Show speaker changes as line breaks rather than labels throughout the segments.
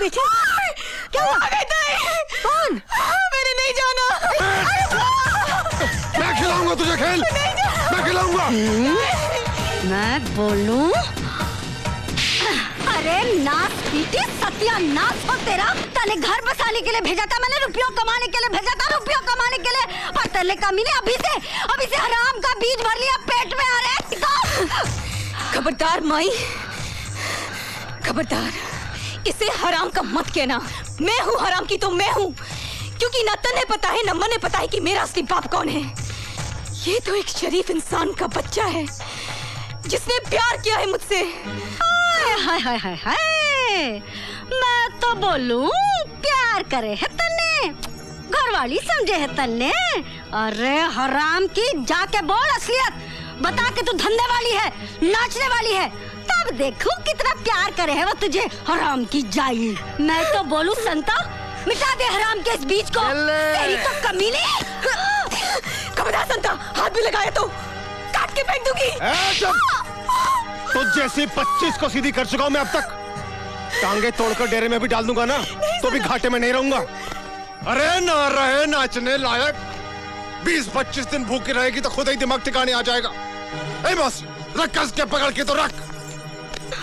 बेटे? क्या हुआ? कौन?
मैंने नहीं जाना।
मैं खिलाऊंगा तुझे खेल, मैं खिलाऊंगा।
मैं बोलूं? अरे नाथ पीटी, सत्यानाश हो तेरा। तने घर बसाने के लिए भेजा था, मैंने रुपयों कमाने के लिए भेजा था, रुपयों कमाने के लिए। और तेरे कमीने अभी से हराम का बीज भर लिया पेट में। अरे
खबरदार माई, खबरदार, इसे हराम का मत कहना। मैं हूँ हराम की तो मैं हूँ, क्योंकि न तन्हें पता है न मने पता है कि मेरा असली बाप कौन है। ये तो एक शरीफ इंसान का बच्चा है जिसने प्यार किया है मुझसे।
हाय हाय हाय हाय, मैं तो बोलूं प्यार करे है तन्ने, घरवाली समझे है तन्ने। अरे हराम की, जाके बोल असलियत बता के तू धंधे वाली है, नाचने वाली है, तब देखूं कितना प्यार करे है वो तुझे। हराम की जाई, मैं तो बोलूं संता, मिटा दे हराम के इस बीज को। तेरी तो कमीने।
खबरदार संता, हाथ भी लगाया तो काट के फेंक दूंगी।
तुझ जैसी 25 को सीधी कर चुका हूं मैं अब तक। टांगे तोड़कर डेरे में भी डाल दूंगा ना तो भी घाटे में नहीं रहूंगा। अरे ना रहे नाचने लायक, 20-25 दिन भूखी रहेगी तो खुद ही दिमाग ठिकाने आ जाएगा। ए बस रख, कस के पकड़ के तो रख।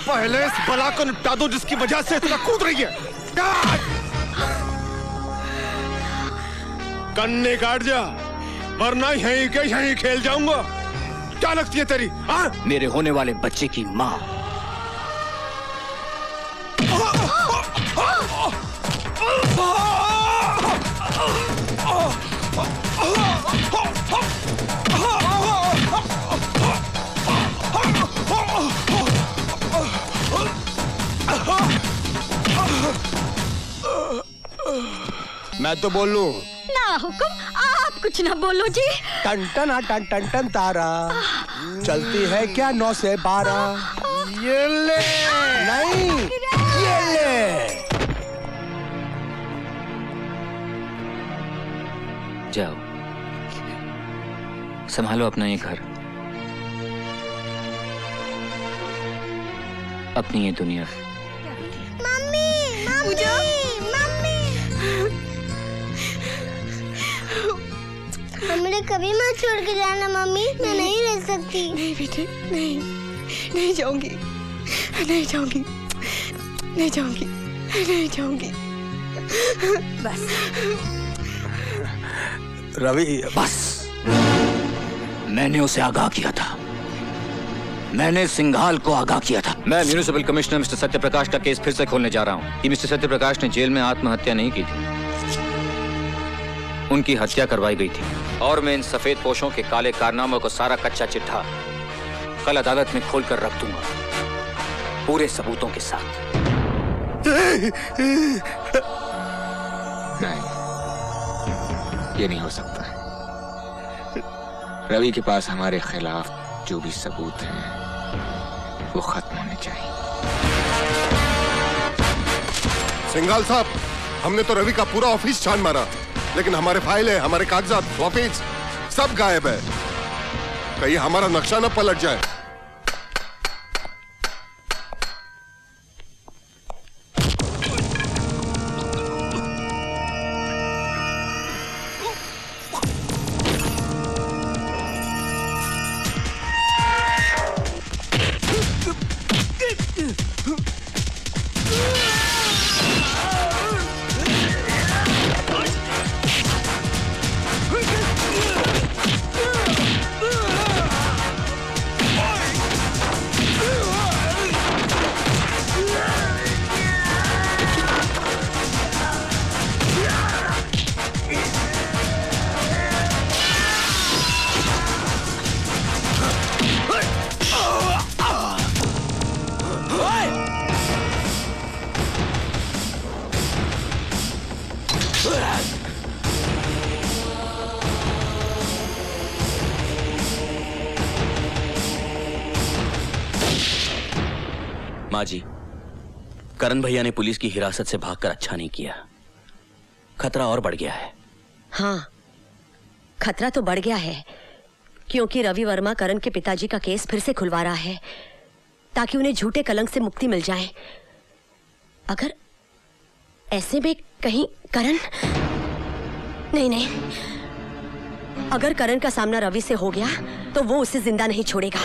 पहले इस बला को निपटा दो जिसकी वजह से इतना कूद रही है। कन्ने काट जा, वरना यहीं के यहीं खेल जाऊंगा। क्या लगती है तेरी? हाँ?
मेरे होने वाले बच्चे की माँ।
मैं तो बोल लूं।
ना हुक्म, आप कुछ ना बोलो जी।
टन टन टन टन टन तारा चलती है क्या 9 से 12?
ये ले।
नहीं, ये ले।
जाओ, संभालो अपना ये घर, अपनी ये दुनिया।
मम्मी,
पूजा,
मुझे कभी मत छोड़ के जाना मम्मी, मैं नहीं रह सकती।
नहीं बेटे, नहीं, नहीं जाऊंगी, नहीं जाऊंगी, नहीं जाऊंगी, नहीं जाऊंगी।
बस
रवि,
बस, मैंने उसे आगाह किया था, मैंने सिंघाल को आगाह किया था। मैं म्युनिसिपल कमिश्नर मिस्टर सत्यप्रकाश का केस फिर से खोलने जा रहा हूँ कि मिस्टर सत्यप्रकाश ने जेल में आत्महत्या नहीं की थी, उनकी हत्या करवाई गई थी। और मैं इन सफेद पोशों के काले कारनामों को सारा कच्चा चिट्ठा कल अदालत में खोलकर रख दूंगा, पूरे सबूतों के साथ।
नहीं, ये नहीं हो सकता। रवि के पास हमारे खिलाफ जो भी सबूत हैं वो खत्म होने चाहिए।
सिंघाल साहब, हमने तो रवि का पूरा ऑफिस छान मारा, लेकिन हमारे फाइल है, हमारे कागजात, ऑफिस सब गायब है। कहीं हमारा नक्शा न पलट जाए।
माँ जी, करण भैया ने पुलिस की हिरासत से भागकर अच्छा नहीं किया, खतरा और बढ़ गया है।
हाँ, खतरा तो बढ़ गया है, क्योंकि रवि वर्मा करण के पिताजी का केस फिर से खुलवा रहा है ताकि उन्हें झूठे कलंक से मुक्ति मिल जाए।
ऐसे में कहीं करण? नहीं नहीं, अगर करण का सामना रवि से हो गया तो वो उसे जिंदा नहीं छोड़ेगा।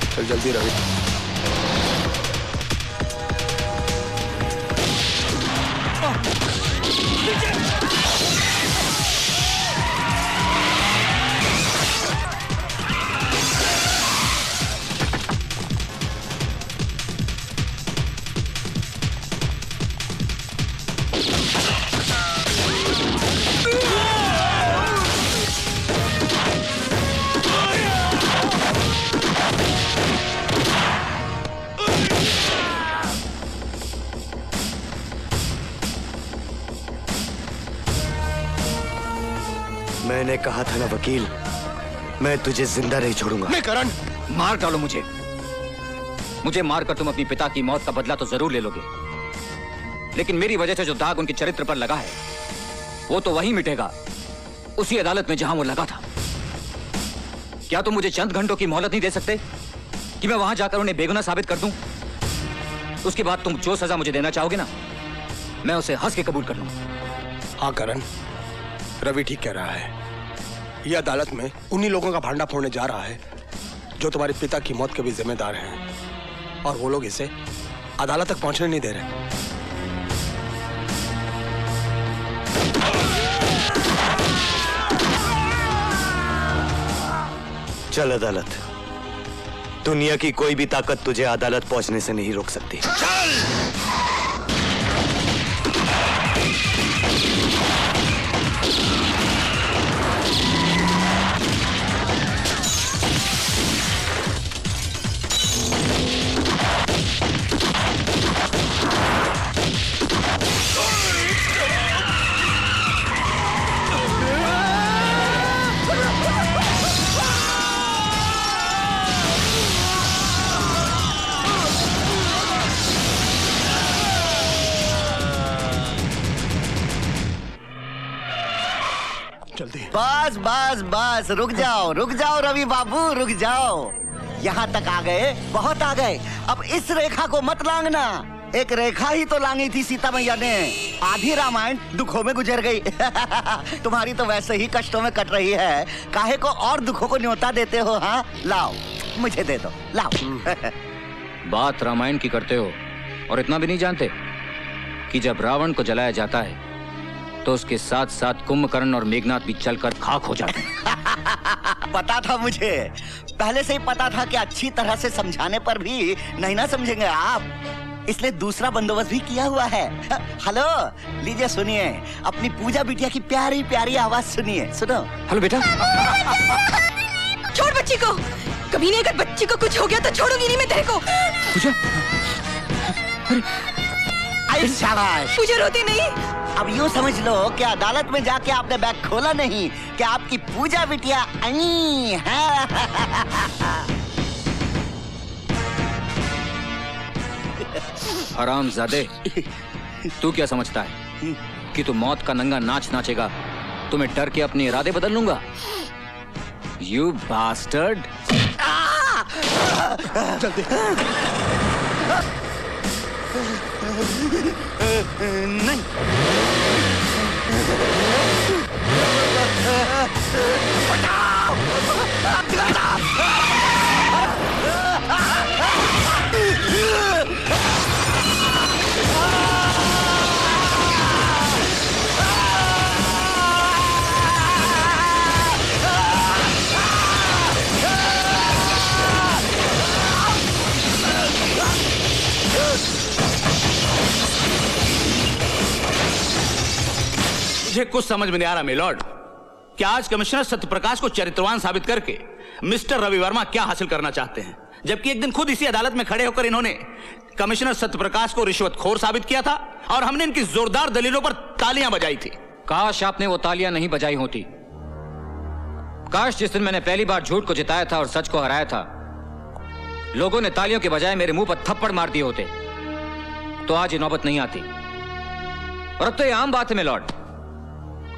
चल जल्दी रवि।
मैंने कहा था ना वकील, मैं तुझे जिंदा नहीं छोड़ूंगा।
नहीं करण,
मार डालो मुझे। मुझे मारकर तुम अपनी पिता की मौत का बदला तो जरूर ले लोगे, लेकिन मेरी वजह से जो दाग उनके चरित्र पर लगा है वो तो वहीं मिटेगा, उसी अदालत में जहां वो लगा था। क्या तुम मुझे चंद घंटों की मोहलत नहीं दे सकते कि मैं वहां जाकर उन्हें बेगुनाह साबित कर दूं? उसके बाद तुम जो सजा मुझे देना चाहोगे ना, मैं उसे हंस के कबूल कर लूंगा।
हाँ करण, रवि ठीक कह रहा है। यह अदालत में उन्हीं लोगों का भांडा फोड़ने जा रहा है जो तुम्हारे पिता की मौत के भी जिम्मेदार हैं, और वो लोग इसे अदालत तक पहुंचने नहीं दे रहे।
चल अदालत। दुनिया की कोई भी ताकत तुझे अदालत पहुंचने से नहीं रोक सकती।
बस बस बस, रुक जाओ रवि बाबू, रुक जाओ। यहाँ तक आ गए, बहुत आ गए। अब इस रेखा को मत लांघना। एक रेखा ही तो लांगी थी सीता मैया ने। आधी रामायण दुखों में गुजर गई। तुम्हारी तो वैसे ही कष्टों में कट रही है, काहे को और दुखों को न्योता देते हो? हाँ लाओ, मुझे दे दो, लाओ।
बात रामायण की करते हो और इतना भी नहीं जानते कि जब रावण को जलाया जाता है तो उसके साथ साथ कुंभकर्ण और मेघनाथ भी चलकर खाक हो जाते हैं।
पता था मुझे, पहले से ही पता था कि अच्छी तरह से समझाने पर भी नहीं ना समझेंगे आप, इसलिए दूसरा बंदोबस्त भी किया हुआ है। हेलो, लीजिए सुनिए, अपनी पूजा बिटिया की प्यारी प्यारी आवाज सुनिए, सुनो।
हेलो बेटा।
छोड़ बच्ची को, कभी नहीं, अगर बच्ची को कुछ हो गया तो छोड़ूंगी नहीं मैं तेरे को।
पूजा,
शाबाश।
पूजा रोती नहीं।
अब यूँ समझ लो कि अदालत में जाके आपने बैग खोला नहीं, कि आपकी पूजा बिटिया आई है।
हरामजादे, तू क्या समझता है कि तू मौत का नंगा नाच नाचेगा तो मैं डर के अपने इरादे बदल लूंगा? You bastard.
जल्दी।
नहीं।
मुझे कुछ समझ में नहीं आ रहा मिलॉर्ड कि आज कमिश्नर सत्यप्रकाश को चरित्रवान साबित करके मिस्टर रवि वर्मा क्या हासिल करना चाहते हैं, जबकि एक दिन खुद इसी अदालत में खड़े होकर इन्होंने कमिश्नर सत्यप्रकाश को रिश्वतखोर साबित किया था और हमने इनकी जोरदार दलीलों पर तालियां बजाई थी।
काश आपने वो तालियां नहीं बजाई होती। काश जिस दिन मैंने पहली बार झूठ को जिताया था और सच को हराया था, लोगों ने तालियों के बजाय मेरे मुंह पर थप्पड़ मार दिए होते तो आज ये नौबत नहीं आती। और अब तो ये आम बात है मिलॉर्ड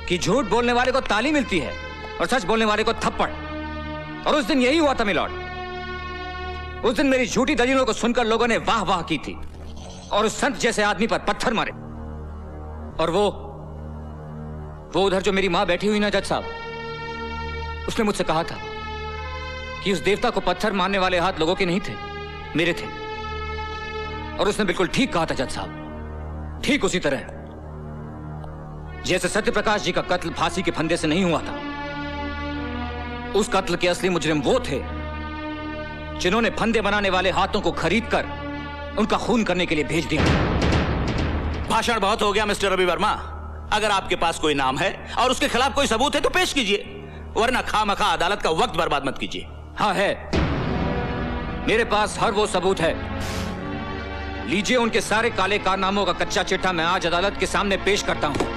कि झूठ बोलने वाले को ताली मिलती है और सच बोलने वाले को थप्पड़। और उस दिन यही हुआ था मिलॉर्ड। उस दिन मेरी झूठी दलीलों को सुनकर लोगों ने वाह वाह की थी और उस संत जैसे आदमी पर पत्थर मारे। और वो उधर जो मेरी मां बैठी हुई ना जज साहब, उसने मुझसे कहा था कि उस देवता को पत्थर मारने वाले हाथ लोगों के नहीं थे, मेरे थे। और उसने बिल्कुल ठीक कहा था जज साहब, ठीक उसी तरह जैसे सत्यप्रकाश जी का कत्ल फांसी के फंदे से नहीं हुआ था। उस कत्ल के असली मुजरिम वो थे जिन्होंने फंदे बनाने वाले हाथों को खरीदकर उनका खून करने के लिए भेज दिया।
भाषण बहुत हो गया मिस्टर रवि वर्मा। अगर आपके पास कोई नाम है और उसके खिलाफ कोई सबूत है तो पेश कीजिए, वरना खामखा अदालत का वक्त बर्बाद मत कीजिए।
हाँ है, मेरे पास हर वो सबूत है। लीजिए उनके सारे काले कारनामों का कच्चा चिट्ठा मैं आज अदालत के सामने पेश करता हूं।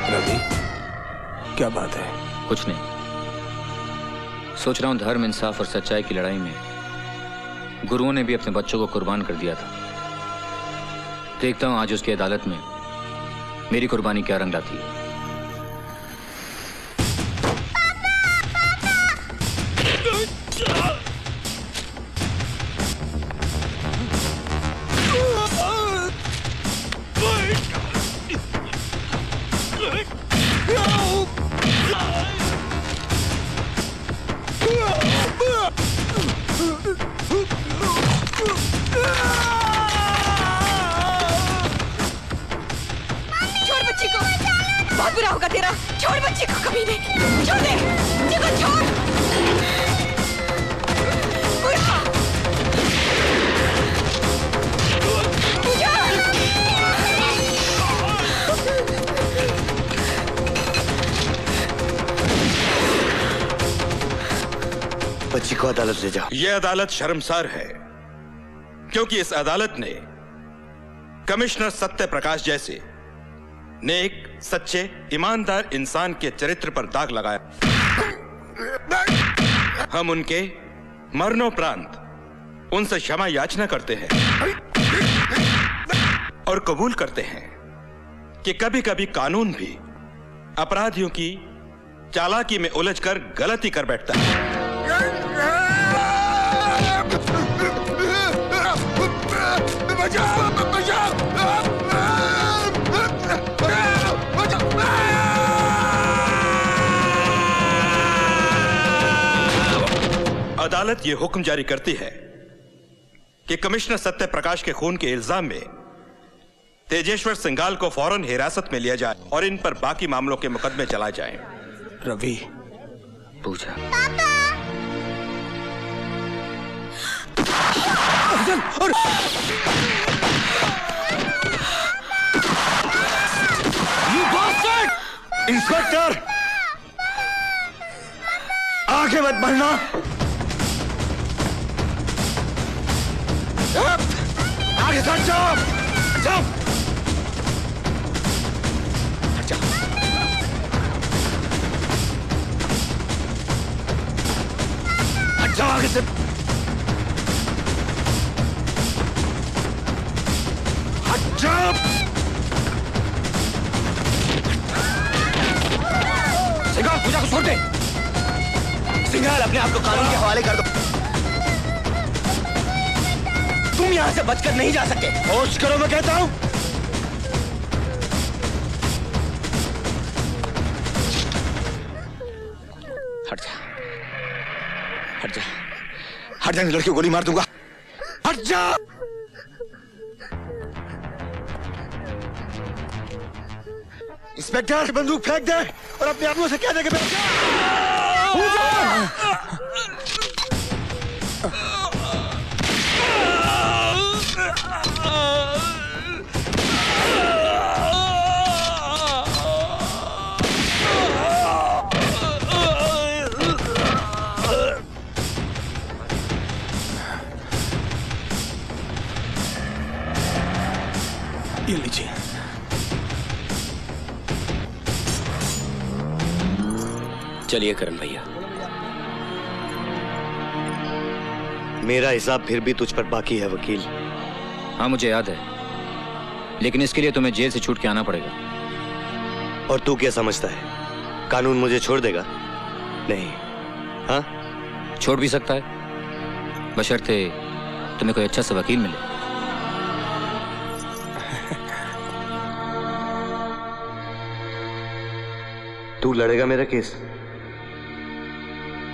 रवि, क्या बात है?
कुछ नहीं, सोच रहा हूं धर्म, इंसाफ और सच्चाई की लड़ाई में गुरुओं ने भी अपने बच्चों को कुर्बान कर दिया था। देखता हूं आज उसकी अदालत में मेरी कुर्बानी क्या रंग लाती है।
छोड़ बच्ची को, बहुत बुरा होगा तेरा। छोड़ बच्ची को, कभी नहीं। छोड़ दे बच्ची को, छोड़। बुरा।
बच्ची को अदालत ले जाओ।
यह अदालत शर्मसार है क्योंकि इस अदालत ने कमिश्नर सत्य प्रकाश जैसे नेक, सच्चे, ईमानदार इंसान के चरित्र पर दाग लगाया। हम उनके मरणोपरांत उनसे क्षमा याचना करते हैं और कबूल करते हैं कि कभी कभी कानून भी अपराधियों की चालाकी में उलझकर गलती कर बैठता है। अदालत यह हुक्म जारी करती है कि कमिश्नर सत्य प्रकाश के खून के इल्जाम में तेजेश्वर सिंघाल को फौरन हिरासत में लिया जाए और इन पर बाकी मामलों के मुकदमे चलाए जाएं।
रवि,
पूछा
इंस्पेक्टर, आगे मत बढ़ना। आगे सट जाओ, जाओ, हट जाओ, हट जाओ आगे से, हट जाओ। सिंघाल, पूजा को छोड़ दे। सिंघाल, अपने आप को कानून के हवाले कर दो। तुम यहां से बचकर नहीं जा सकते। होश करो, मैं कहता हूं। हट जा, हट जा, हट जा, लड़की को गोली मार दूंगा। हट जा। इंस्पेक्टर, बंदूक फेंक दे और अपने आदमियों से कहने के बैठ
ये लीजिए।
चलिए करण भैया।
मेरा हिसाब फिर भी तुझ पर बाकी है वकील।
हाँ मुझे याद है, लेकिन इसके लिए तुम्हें जेल से छूट के आना पड़ेगा।
और तू क्या समझता है, कानून मुझे छोड़ देगा? नहीं। हाँ,
छोड़ भी सकता है, बशर्ते तुम्हें कोई अच्छा सा वकील मिले।
तू लड़ेगा मेरा केस?